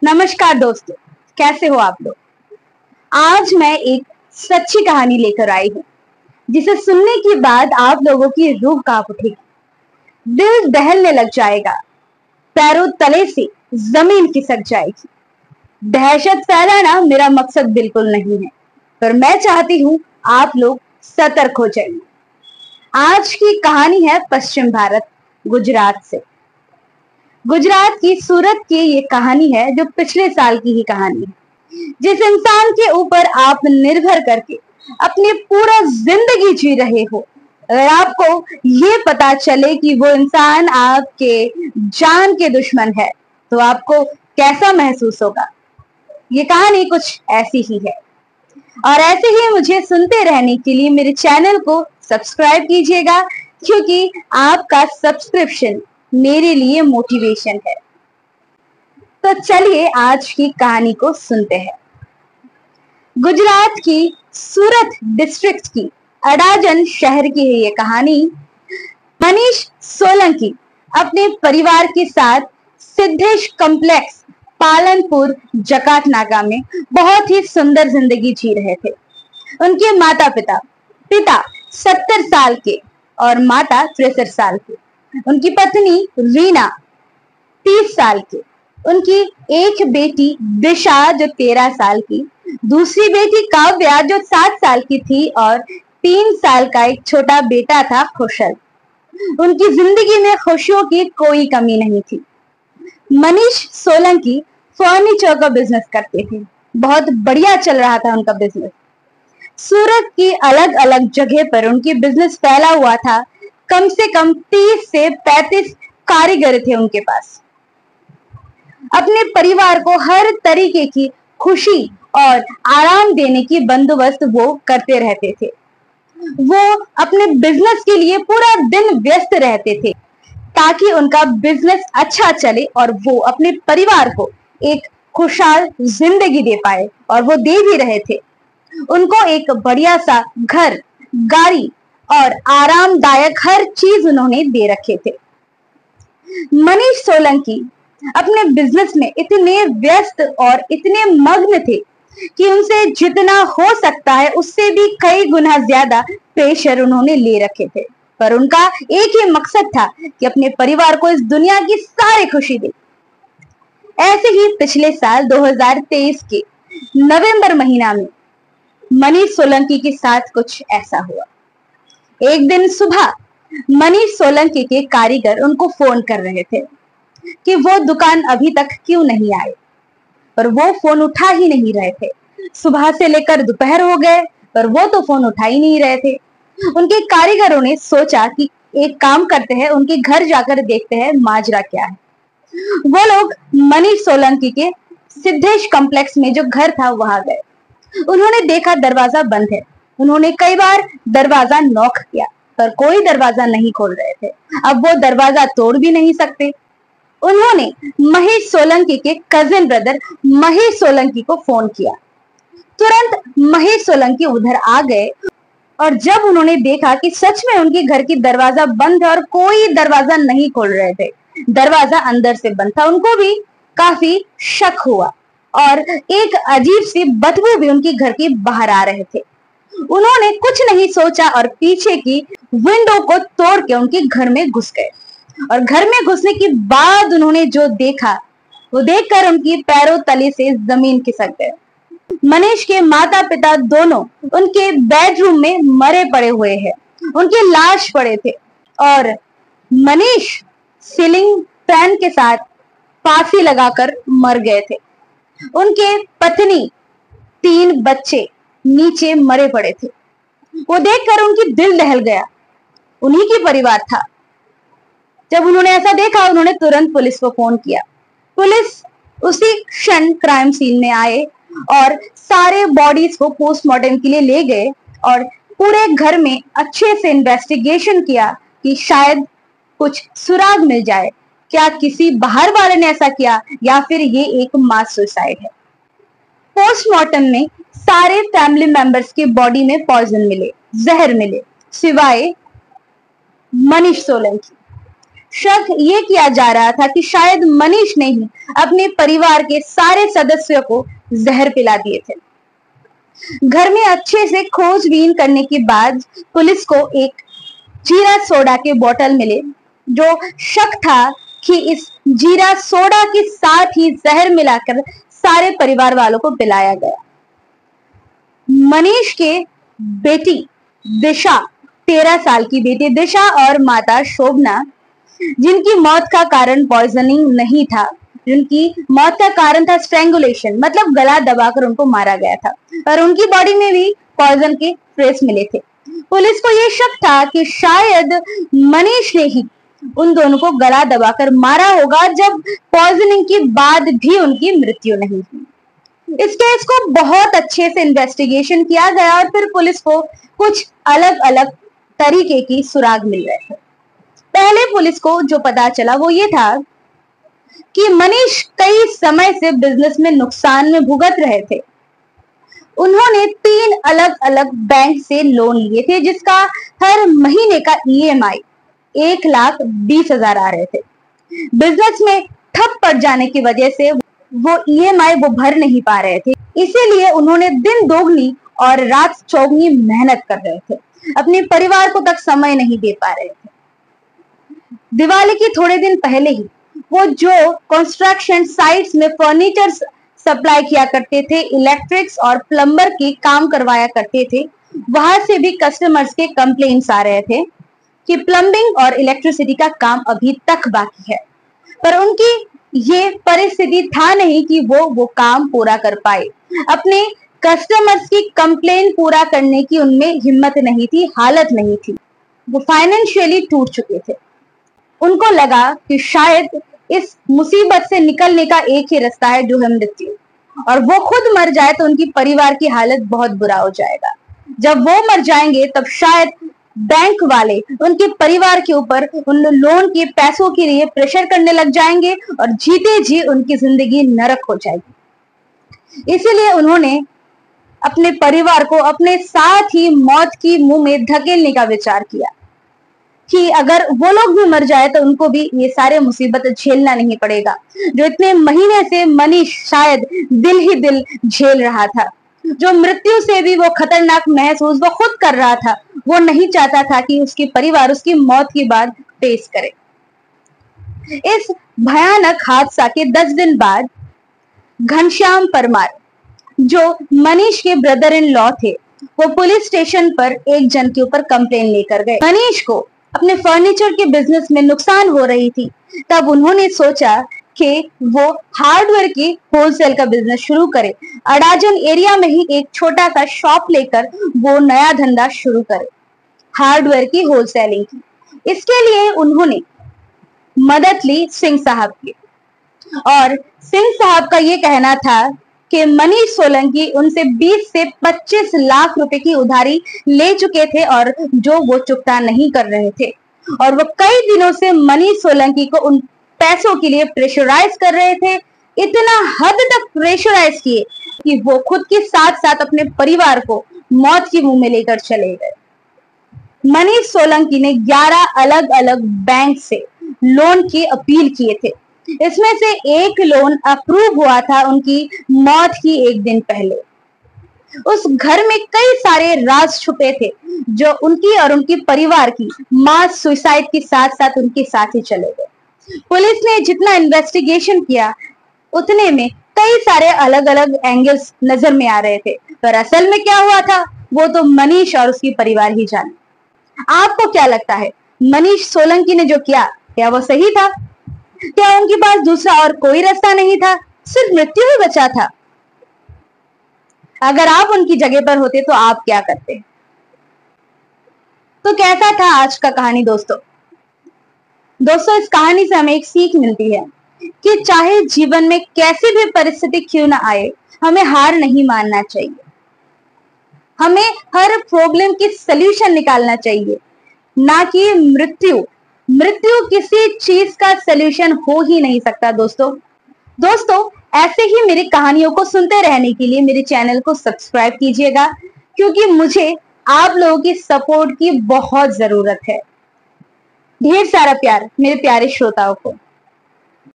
नमस्कार दोस्तों, कैसे हो आप लोग। आज मैं एक सच्ची कहानी लेकर आई हूँ जिसे सुनने के बाद आप लोगों की रूह कांप उठेगी, दिल दहलने लग जाएगा, पैरों तले से जमीन खिसक जाएगी। दहशत फैलाना मेरा मकसद बिल्कुल नहीं है, पर मैं चाहती हूँ आप लोग सतर्क हो जाइए। आज की कहानी है पश्चिम भारत, गुजरात से। गुजरात की सूरत की ये कहानी है जो पिछले साल की ही कहानी है। जिस इंसान के ऊपर आप निर्भर करके अपनी पूरा जिंदगी जी रहे हो, अगर आपको ये पता चले कि वो इंसान आपके जान के दुश्मन है तो आपको कैसा महसूस होगा। ये कहानी कुछ ऐसी ही है और ऐसे ही मुझे सुनते रहने के लिए मेरे चैनल को सब्सक्राइब कीजिएगा, क्योंकि आपका सब्सक्रिप्शन मेरे लिए मोटिवेशन है। तो चलिए आज की कहानी को सुनते हैं। गुजरात की सूरत डिस्ट्रिक्ट की अडाजन शहर की है ये कहानी। मनीष सोलंकी अपने परिवार के साथ सिद्धेश कॉम्प्लेक्स पालनपुर जकातनागा में बहुत ही सुंदर जिंदगी जी रहे थे। उनके माता पिता, पिता 70 साल के और माता 63 साल की। उनकी पत्नी रीना 30 साल की। उनकी एक बेटी दिशा जो 13 साल की, दूसरी बेटी काव्या जो 7 साल की थी और 3 साल का एक छोटा बेटा था खुशल। उनकी जिंदगी में खुशियों की कोई कमी नहीं थी। मनीष सोलंकी फर्नीचर का बिजनेस करते थे, बहुत बढ़िया चल रहा था उनका बिजनेस। सूरत की अलग अलग जगह पर उनकी बिजनेस फैला हुआ था। कम से कम 30 से 35 कारीगर थे उनके पास। अपने परिवार को हर तरीके की खुशी और आराम देने की बंदोबस्त वो करते रहते थे। वो अपने बिजनेस के लिए पूरा दिन व्यस्त रहते थे ताकि उनका बिजनेस अच्छा चले और वो अपने परिवार को एक खुशहाल जिंदगी दे पाए, और वो दे भी रहे थे। उनको एक बढ़िया सा घर, गाड़ी और आरामदायक हर चीज उन्होंने दे रखे थे। मनीष सोलंकी अपने बिजनेस में इतने व्यस्त और इतने मग्न थे कि उनसे जितना हो सकता है उससे भी कई गुना ज्यादा प्रेशर उन्होंने ले रखे थे। पर उनका एक ही मकसद था कि अपने परिवार को इस दुनिया की सारी खुशी दे। ऐसे ही पिछले साल 2023 के नवंबर महीना में मनीष सोलंकी के साथ कुछ ऐसा हुआ। एक दिन सुबह मनीष सोलंकी के कारीगर उनको फोन कर रहे थे कि वो दुकान अभी तक क्यों नहीं आए, पर वो फोन उठा ही नहीं रहे थे। सुबह से लेकर दोपहर हो गए पर वो तो फोन उठा ही नहीं रहे थे। उनके कारीगरों ने सोचा कि एक काम करते हैं, उनके घर जाकर देखते हैं माजरा क्या है। वो लोग मनीष सोलंकी के सिद्धेश कॉम्प्लेक्स में जो घर था वहां गए। उन्होंने देखा दरवाजा बंद है। उन्होंने कई बार दरवाजा नॉक किया पर कोई दरवाजा नहीं खोल रहे थे। अब वो दरवाजा तोड़ भी नहीं सकते। उन्होंने महेश सोलंकी के कजिन ब्रदर महेश सोलंकी को फोन किया। तुरंत महेश सोलंकी उधर आ गए और जब उन्होंने देखा कि सच में उनके घर की दरवाजा बंद है और कोई दरवाजा नहीं खोल रहे थे, दरवाजा अंदर से बंद था, उनको भी काफी शक हुआ और एक अजीब सी बदबू भी उनके घर के बाहर आ रहे थे। उन्होंने कुछ नहीं सोचा और पीछे की विंडो को तोड़ के उनके घर में घुस गए। और घर में घुसने के बाद उन्होंने जो देखा वो देखकर उनकी पैरों तले से जमीन खिसक गए। मनीष के माता पिता दोनों उनके बेडरूम में मरे पड़े हुए हैं, उनके लाश पड़े थे और मनीष सीलिंग फैन के साथ फांसी लगाकर मर गए थे। उनके पत्नी, 3 बच्चे नीचे मरे पड़े थे। वो देखकर उनकी दिल दहल गया। उन्हीं की परिवार था। जब उन्होंने ऐसा देखा उन्होंने तुरंत पुलिस को फोन किया। पुलिस उसी क्षण क्राइम सीन में आए और सारे बॉडीज को पोस्टमार्टम के लिए ले गए और पूरे घर में अच्छे से इन्वेस्टिगेशन किया कि शायद कुछ सुराग मिल जाए। क्या किसी बाहर वाले ने ऐसा किया या फिर ये एक मास सुसाइड है। पोस्टमार्टम में सारे फैमिली मेंबर्स की बॉडी में पॉइजन मिले, जहर मिले, सिवाय मनीष सोलंकी। शक ये किया जा रहा था कि शायद मनीष ने ही अपने परिवार के सारे सदस्यों को जहर पिला दिए थे। घर में अच्छे से खोजबीन करने के बाद पुलिस को एक जीरा सोडा के बोतल मिले, जो शक था कि इस जीरा सोडा के साथ ही जहर मिलाकर सारे परिवार वालों को पिलाया गया। मनीष के बेटी दिशा, 13 साल की बेटी दिशा और माता शोभना, जिनकी मौत का कारण पॉइजनिंग नहीं था, जिनकी मौत का कारण था स्ट्रैंगुलेशन, मतलब गला दबाकर उनको मारा गया था, और उनकी बॉडी में भी पॉइजन के ट्रेस मिले थे। पुलिस को यह शक था कि शायद मनीष ने ही उन दोनों को गला दबाकर मारा होगा, जब पॉइजनिंग के बाद भी उनकी मृत्यु नहीं हुई। इस केस को बहुत अच्छे से इन्वेस्टिगेशन किया गया और फिर पुलिस को कुछ अलग अलग तरीके की सुराग मिल रहे थे। पहले पुलिस को जो पता चला वो ये था कि मनीष कई समय से बिजनेस में नुकसान में भुगत रहे थे। उन्होंने 3 अलग अलग बैंक से लोन लिए थे, जिसका हर महीने का EMI 1,20,000 आ रहे थे। बिजनेस में ठप पड़ जाने की वजह से वो EMI वो भर नहीं पा रहे थे, इसीलिए उन्होंने दिन दोगुनी और रात चौगुनी मेहनत कर रहे थे, अपने परिवार को तक समय नहीं दे पा रहे थे। दिवाली के थोड़े दिन पहले ही वो जो कंस्ट्रक्शन साइट्स में फर्नीचर सप्लाई किया करते थे, इलेक्ट्रिक्स और प्लम्बर के काम करवाया करते थे, वहां से भी कस्टमर्स के कंप्लेंट्स आ रहे थे कि प्लम्बिंग और इलेक्ट्रिसिटी का काम अभी तक बाकी है। पर उनकी ये परिस्थिति था नहीं कि वो काम पूरा कर पाए। अपने कस्टमर्स की कंप्लेंट पूरा करने की उनमें हिम्मत नहीं थी, हालत नहीं थी। वो फाइनेंशियली टूट चुके थे। उनको लगा कि शायद इस मुसीबत से निकलने का एक ही रास्ता है, जो है मृत्यु, और वो खुद मर जाए तो उनकी परिवार की हालत बहुत बुरा हो जाएगा। जब वो मर जाएंगे तब शायद बैंक वाले उनके परिवार के ऊपर उन लोन के पैसों के लिए प्रेशर करने लग जाएंगे और जीते जी उनकी जिंदगी नरक हो जाएगी। इसीलिए उन्होंने अपने परिवार को अपने साथ ही मौत की मुंह में धकेलने का विचार किया कि अगर वो लोग भी मर जाए तो उनको भी ये सारे मुसीबत झेलना नहीं पड़ेगा, जो इतने महीने से मनीष शायद दिल ही दिल झेल रहा था। जो मृत्यु से भी वो खतरनाक महसूस वो खुद कर रहा था, वो नहीं चाहता था कि उसके परिवार उसकी मौत के बाद फेस करे। इस भयानक हादसा के 10 दिन बाद घनश्याम परमार, जो मनीष के ब्रदर इन लॉ थे, वो पुलिस स्टेशन पर एक जन के ऊपर कंप्लेन लेकर गए। मनीष को अपने फर्नीचर के बिजनेस में नुकसान हो रही थी, तब उन्होंने सोचा कि वो हार्डवेयर की होलसेल का बिजनेस शुरू करे। अडाजन एरिया में ही एक छोटा सा शॉप लेकर वो नया धंधा शुरू करे, हार्डवेयर की होलसेलिंग की। इसके लिए उन्होंने मदद ली सिंह साहब की, और सिंह साहब का ये कहना था कि मनीष सोलंकी उनसे 20 से 25 लाख रुपए की उधारी ले चुके थे और जो वो चुकता नहीं कर रहे थे, और वो कई दिनों से मनीष सोलंकी को उन पैसों के लिए प्रेशराइज कर रहे थे। इतना हद तक प्रेशराइज किए कि वो खुद के साथ साथ अपने परिवार को मौत के मुंह में लेकर चले गए। मनीष सोलंकी ने 11 अलग अलग बैंक से लोन की अपील किए थे। इसमें से एक लोन अप्रूव हुआ था उनकी मौत की एक दिन पहले। उस घर में कई सारे राज छुपे थे, जो उनकी और उनके परिवार की मास सुसाइड के साथ साथ उनके साथ ही चले गए। पुलिस ने जितना इन्वेस्टिगेशन किया, उतने में कई सारे अलग अलग एंगल्स नजर में आ रहे थे, पर असल में क्या हुआ था वो तो मनीष और उसके परिवार ही जाने। आपको क्या लगता है, मनीष सोलंकी ने जो किया, क्या वो सही था? क्या उनके पास दूसरा और कोई रास्ता नहीं था? सिर्फ मृत्यु ही बचा था? अगर आप उनकी जगह पर होते तो आप क्या करते? तो कैसा था आज का कहानी दोस्तों? इस कहानी से हमें एक सीख मिलती है कि चाहे जीवन में कैसी भी परिस्थिति क्यों ना आए, हमें हार नहीं मानना चाहिए। हमें हर प्रॉब्लम की सलूशन निकालना चाहिए, ना कि मृत्यु। मृत्यु किसी चीज का सलूशन हो ही नहीं सकता दोस्तों ऐसे ही मेरी कहानियों को सुनते रहने के लिए मेरे चैनल को सब्सक्राइब कीजिएगा, क्योंकि मुझे आप लोगों की सपोर्ट की बहुत जरूरत है। ढेर सारा प्यार मेरे प्यारे श्रोताओं को।